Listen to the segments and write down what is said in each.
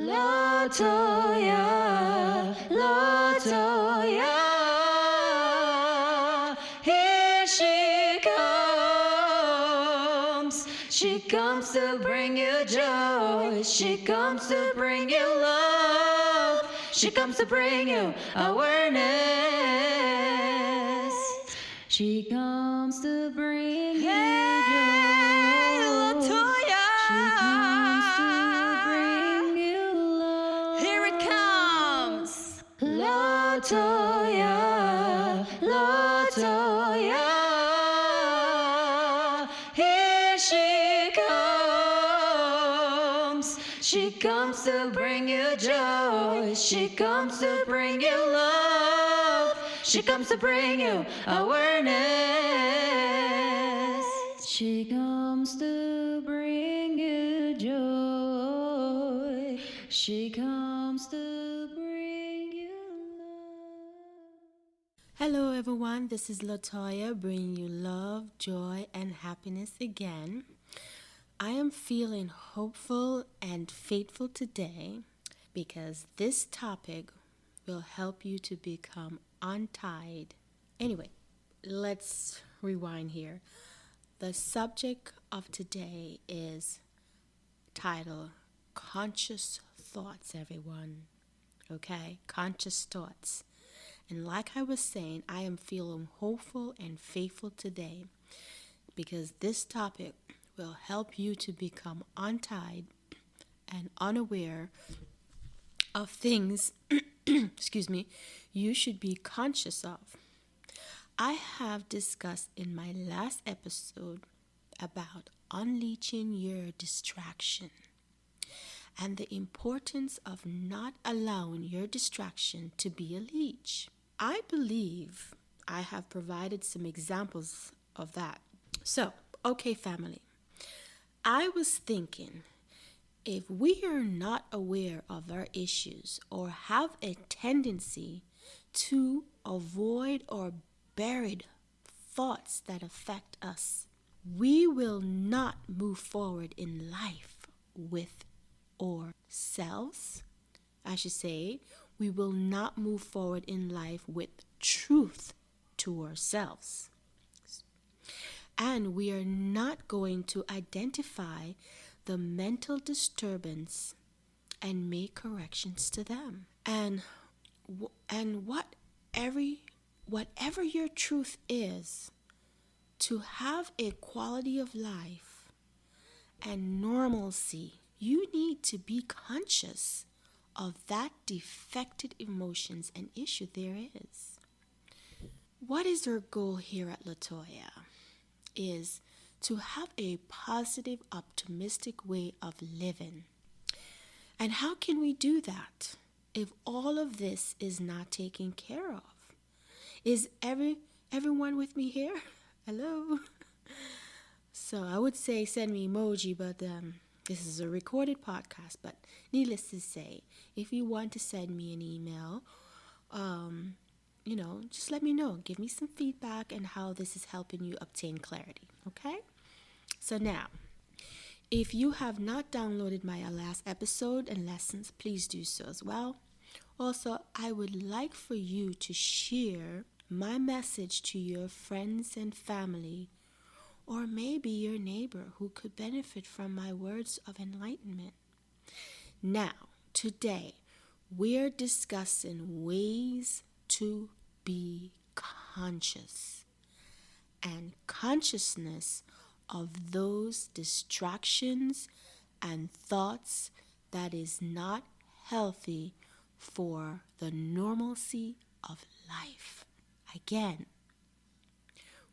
Latoya, Latoya, here she comes. She comes to bring you joy. She comes to bring you love. She comes to bring you awareness. She comes to bring you joy. Latoya. She comes to bring you love. Here it comes. Latoya, Latoya, here she comes. She comes to bring you joy. She comes to bring you love. She comes to bring you awareness. She comes to bring you joy. She comes to bring you love. Hello, everyone. This is Latoya bringing you love, joy, and happiness again. I am feeling hopeful and faithful today because this topic will help you to become untied. Anyway, let's rewind here. The subject of today is titled Conscious Thoughts, everyone. Okay? Conscious thoughts. And like I was saying, I am feeling hopeful and faithful today because this topic will help you to become untied and unaware of things, you should be conscious of. I have discussed in my last episode about unleashing your distraction and the importance of not allowing your distraction to be a leech. I believe I have provided some examples of that. So, okay, family, I was thinking if we are not aware of our issues or have a tendency to avoid or buried thoughts that affect us, we will not move forward in life with ourselves. I should say, we will not move forward in life with truth to ourselves. And we are not going to identify the mental disturbance and make corrections to them. And whatever your truth is, to have a quality of life and normalcy, you need to be conscious of that defected emotions and issue there is. What is our goal here at Latoya? Is to have a positive, optimistic way of living. And how can we do that if all of this is not taken care of? Is everyone with me here? Hello? So I would say send me emoji, but this is a recorded podcast. But needless to say, if you want to send me an email, just let me know. Give me some feedback and how this is helping you obtain clarity. Okay? So now, if you have not downloaded my last episode and lessons, please do so as well. Also, I would like for you to share my message to your friends and family, or maybe your neighbor who could benefit from my words of enlightenment. Now, today, we're discussing ways to be conscious and consciousness of those distractions and thoughts that is not healthy for the normalcy of life. Again,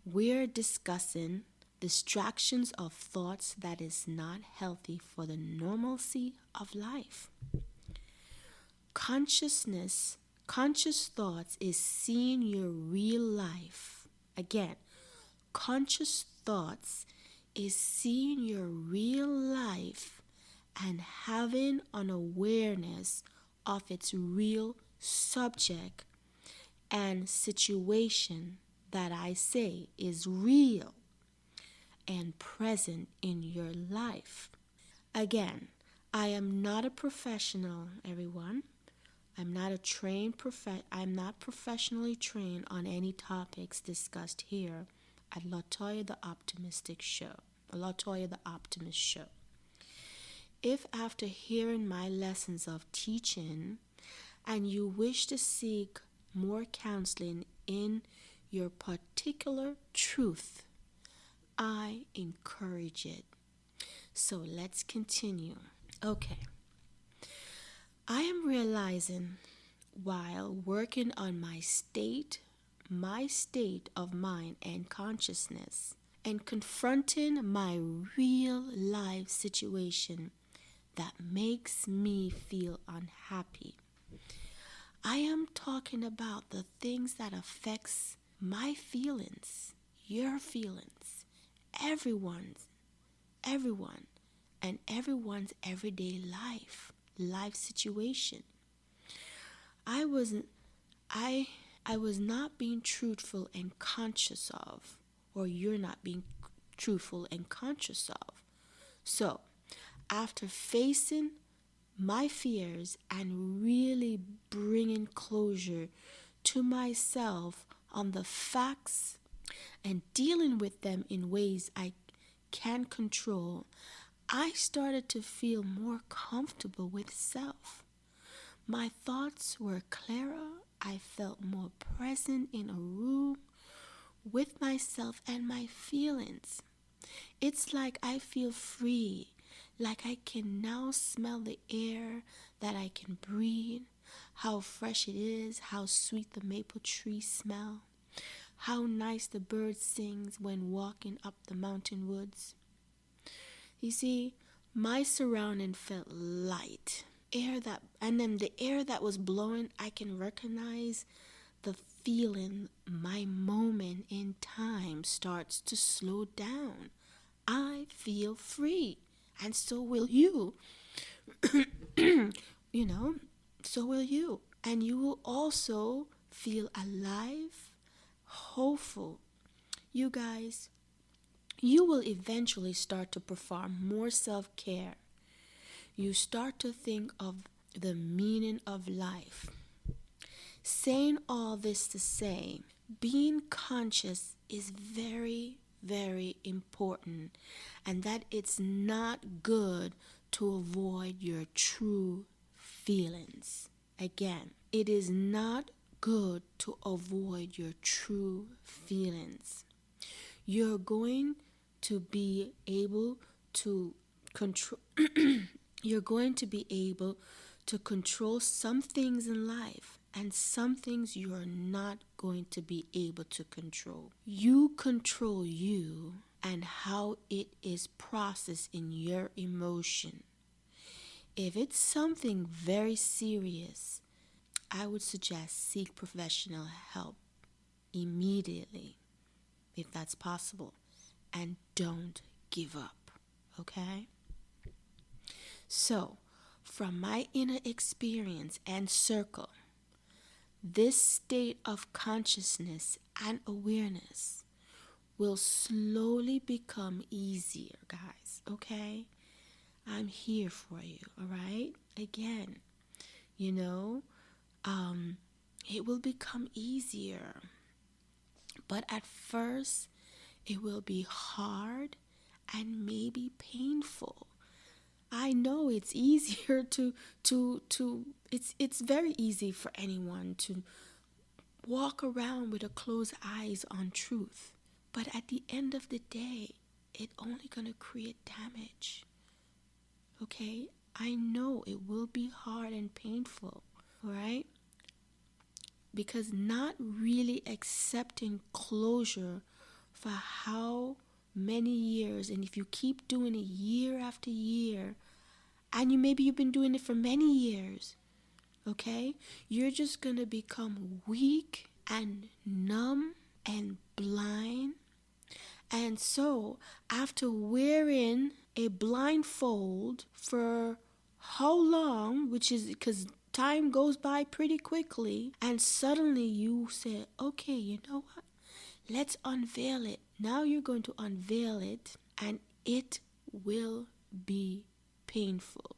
we're discussing distractions of thoughts that is not healthy for the normalcy of life. Conscious thoughts is seeing your real life. Again, conscious thoughts is seeing your real life and having an awareness of its real subject and situation that I say is real and present in your life. Again, I am not a professional, everyone. I'm not professionally trained on any topics discussed here at Latoya the Optimistic Show. Latoya the Optimist Show. If after hearing my lessons of teaching and you wish to seek more counseling in your particular truth, I encourage it. So let's continue. Okay. I am realizing while working on my state of mind and consciousness, and confronting my real life situation that makes me feel unhappy. I am talking about the things that affects my feelings, your feelings, everyone, and everyone's everyday life situation. I was not being truthful and conscious of, or you're not being truthful and conscious of. So, after facing my fears and really bringing closure to myself on the facts and dealing with them in ways I can control, I started to feel more comfortable with self. My thoughts were clearer. I felt more present in a room with myself and my feelings. It's like I feel free, like I can now smell the air that I can breathe, how fresh it is, how sweet the maple trees smell, how nice the bird sings when walking up the mountain woods. You see, my surrounding felt light. The air that was blowing, I can recognize the feeling my moment in time starts to slow down. I feel free, and so will you. So will you. And you will also feel alive, hopeful. You guys, you will eventually start to perform more self-care. You start to think of the meaning of life. Saying all this to say, being conscious is very, very important, and that it's not good to avoid your true feelings. Again, it is not good to avoid your true feelings. You're going to be able to control you're going to be able to control some things in life, and some things you are not going to be able to control. You control you and how it is processed in your emotion. If it's something very serious, I would suggest seek professional help immediately, if that's possible, and don't give up, okay? So, from my inner experience and circle, this state of consciousness and awareness will slowly become easier, guys, okay? I'm here for you, all right? Again, it will become easier. But at first, it will be hard and maybe painful. I know it's easier it's very easy for anyone to walk around with a closed eyes on truth. But at the end of the day, it's only going to create damage. Okay? I know it will be hard and painful, all right? Because not really accepting closure for how many years, and if you keep doing it year after year, and you've been doing it for many years, okay, you're just gonna become weak and numb and blind. And so after wearing a blindfold for how long, which is because time goes by pretty quickly, and suddenly you say, okay, you know what, let's unveil it. Now you're going to unveil it, and it will be painful.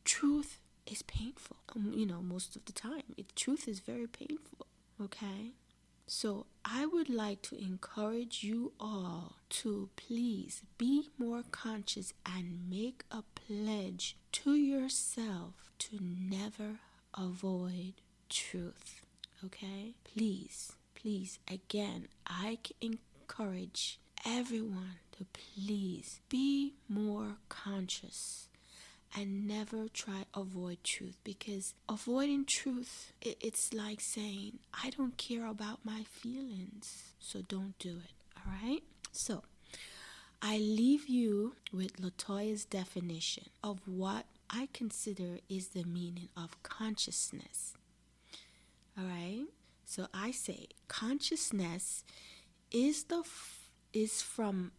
truth is painful. Most of the time, truth is very painful. Okay? So I would like to encourage you all to please be more conscious and make a pledge to yourself to never avoid truth. Okay? Please, again, I encourage everyone to please be more conscious and never try avoid truth, because avoiding truth, it's like saying, I don't care about my feelings, so don't do it. All right? So I leave you with Latoya's definition of what I consider is the meaning of consciousness. All right? So I say consciousness is from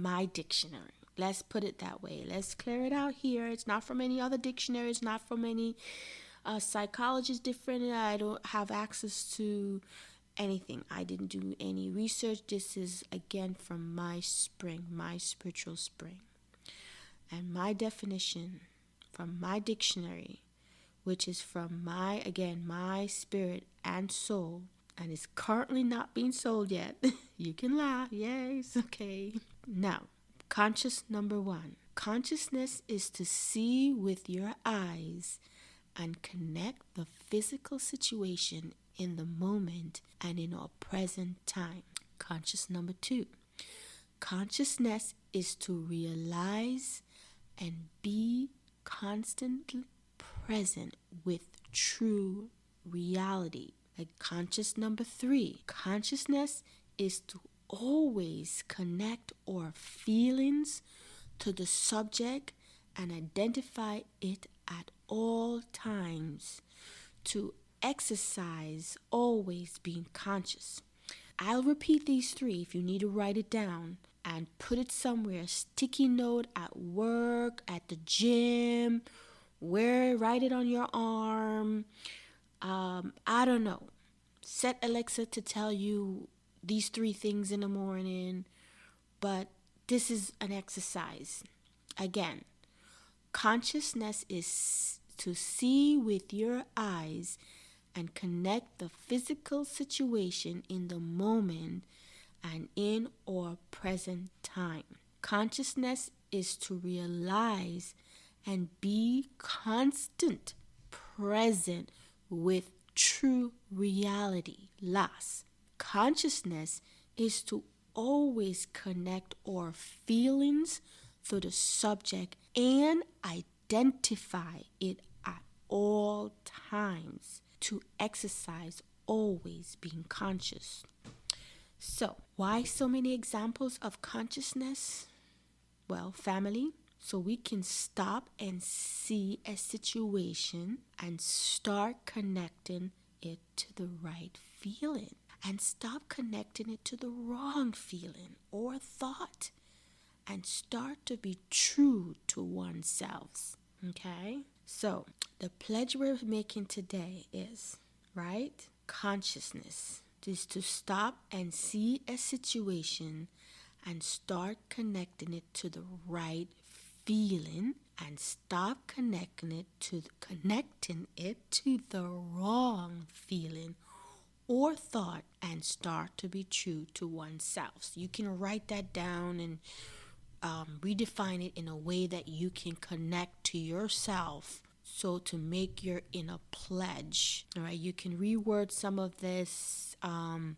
my dictionary. Let's put it that way. Let's clear it out here. It's not from any other dictionary. It's not from any psychologist different. I don't have access to anything. I didn't do any research. This is, again, from my spiritual spring. And my definition from my dictionary, which is from my spirit and soul, and is currently not being sold yet. You can laugh. Yay, it's okay. Now, number 1. Consciousness is to see with your eyes and connect the physical situation in the moment and in our present time. Number 2. Consciousness is to realize and be constantly present with true reality. Number 3. Consciousness is to always connect our feelings to the subject and identify it at all times. To exercise always being conscious. I'll repeat these 3 if you need to write it down and put it somewhere. Sticky note at work, at the gym, write it on your arm. I don't know. Set Alexa to tell you these 3 things in the morning, but this is an exercise. Again, consciousness is to see with your eyes and connect the physical situation in the moment and in our present time. Consciousness is to realize and be constant present with true reality. Last, consciousness is to always connect our feelings to the subject and identify it at all times. To exercise always being conscious. So, why so many examples of consciousness? Well, family, so we can stop and see a situation and start connecting it to the right feeling, and stop connecting it to the wrong feeling or thought, and start to be true to oneself. Okay? So, the pledge we're making today is, right? Consciousness is to stop and see a situation and start connecting it to the right feeling, and stop connecting it to the wrong feeling or thought, and start to be true to oneself. So you can write that down and redefine it in a way that you can connect to yourself. So to make your inner pledge, all right, you can reword some of this and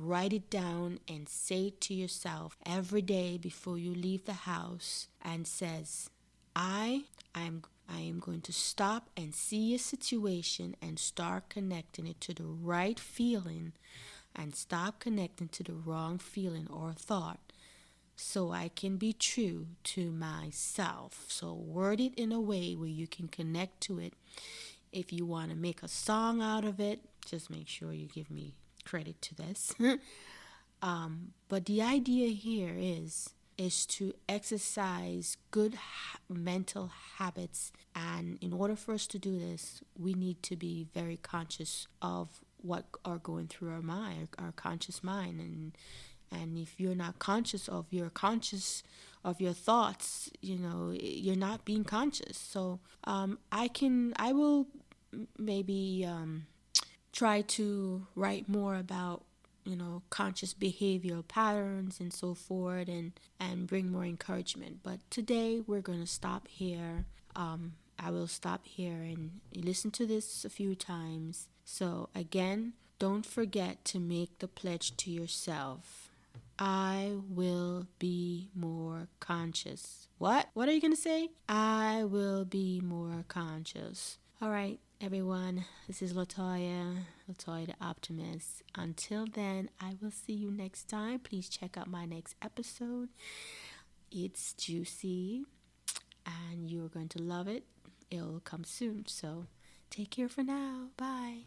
write it down and say it to yourself every day before you leave the house, and says, I am going to stop and see a situation and start connecting it to the right feeling, and stop connecting to the wrong feeling or thought, so I can be true to myself. So word it in a way where you can connect to it. If you want to make a song out of it, just make sure you give me credit to this. But the idea here is to exercise good mental habits. And in order for us to do this, we need to be very conscious of what are going through our mind, our conscious mind, And if you're not conscious of your thoughts, you're not being conscious. So I will maybe try to write more about conscious behavioral patterns and so forth, and bring more encouragement. But today we're going to stop here. I will stop here and listen to this a few times. So again, don't forget to make the pledge to yourself. I will be more conscious. What are you going to say? I will be more conscious. All right, everyone. This is Latoya the Optimist. Until then, I will see you next time. Please check out my next episode. It's juicy, and you're going to love it. It'll come soon. So take care for now. Bye.